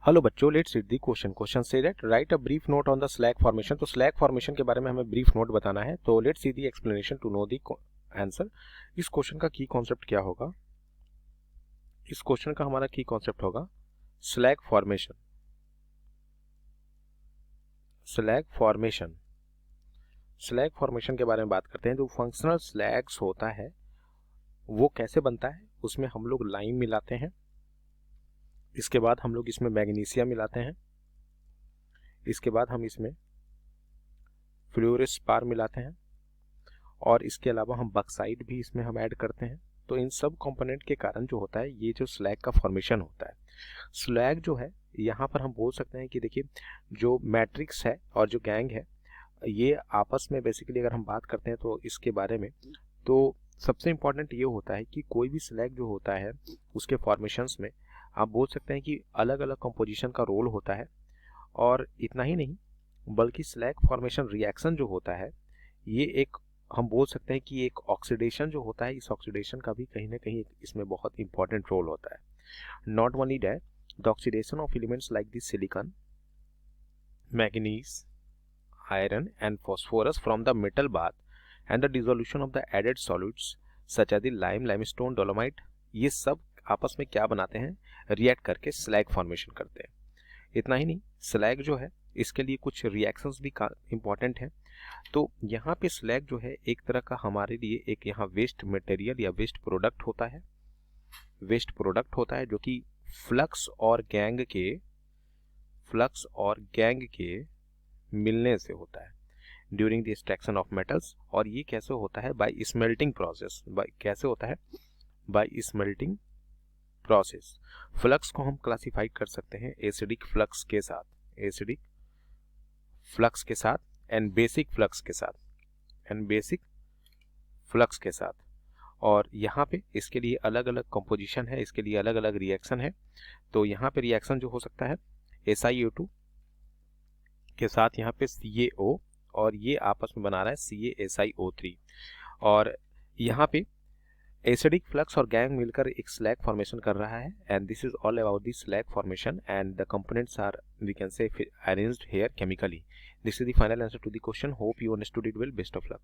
Hello बच्चों, let's read the question. Question says that write a brief note on the slag formation. तो slag formation के बारे में हमें ब्रीफ नोट बताना है। तो let's see the explanation to know the answer. इस क्वेश्चन का की कॉन्सेप्ट क्या होगा? इस क्वेश्चन का हमारा की कॉन्सेप्ट होगा slag formation. Slag formation slag formation के बारे में बात करते हैं। जो फंक्शनल स्लैग्स होता है वो कैसे बनता है, उसमें हम लोग लाइम मिलाते हैं, इसके बाद हम लोग इसमें मैग्नीशियम मिलाते हैं, इसके बाद हम इसमें फ्लोरेस्पार मिलाते हैं, और इसके अलावा हम बक्साइट भी इसमें हम ऐड करते हैं। तो इन सब कंपोनेंट के कारण जो होता है ये जो स्लैग का फॉर्मेशन होता है। स्लैग जो है यहाँ पर हम बोल सकते हैं कि देखिए, जो मैट्रिक्स है और जो गैंग है ये आपस में बेसिकली अगर हम बात करते हैं तो इसके बारे में, तो सबसे इम्पॉर्टेंट ये होता है कि कोई भी स्लैग जो होता है उसके फॉर्मेशंस में आप बोल सकते हैं कि अलग अलग कंपोजिशन का रोल होता है। और इतना ही नहीं बल्कि स्लैग फॉर्मेशन रिएक्शन जो होता है ये एक, हम बोल सकते हैं कि एक ऑक्सीडेशन जो होता है, इस ऑक्सीडेशन का भी कहीं ना कहीं इसमें बहुत इंपॉर्टेंट रोल होता है। Not only that, the oxidation of elements like the silicon, manganese, iron and phosphorus from the metal bath and the dissolution of the added solids such as the lime, limestone, dolomite, ये सब आपस में क्या बनाते हैं, react करके slag formation करते हैं। इतना ही नहीं, स्लैग जो है इसके लिए कुछ रिएक्शंस भी इंपॉर्टेंट हैं। तो यहाँ पे स्लैग जो है एक तरह का हमारे लिए एक यहाँ वेस्ट मटेरियल या वेस्ट प्रोडक्ट होता है। वेस्ट प्रोडक्ट होता है जो कि फ्लक्स और गैंग के मिलने से होता है during the extraction of metals. और ये कैसे होता है? By smelting process. कैसे होता है? By smelting process. फ्लक्स को हम क्लासिफाई कर सकते हैं एसिडिक फ्लक्स के साथ, एसिडिक फ्लक्स के साथ एंड बेसिक फ्लक्स के साथ, और यहाँ पे इसके लिए अलग अलग कंपोजिशन है, इसके लिए अलग अलग रिएक्शन है। तो यहाँ पे रिएक्शन जो हो सकता है SiO2 के साथ यहाँ पे CaO, और ये आपस में बना रहा है CaSiO3। और यहाँ पे एसिडिक फ्लक्स और गैंग मिलकर एक स्लैग फॉर्मेशन कर रहा है। And this is all about the slag formation and the components are, we can say, arranged here chemically. This is the final answer to the question. Hope you understood it well. Best of luck.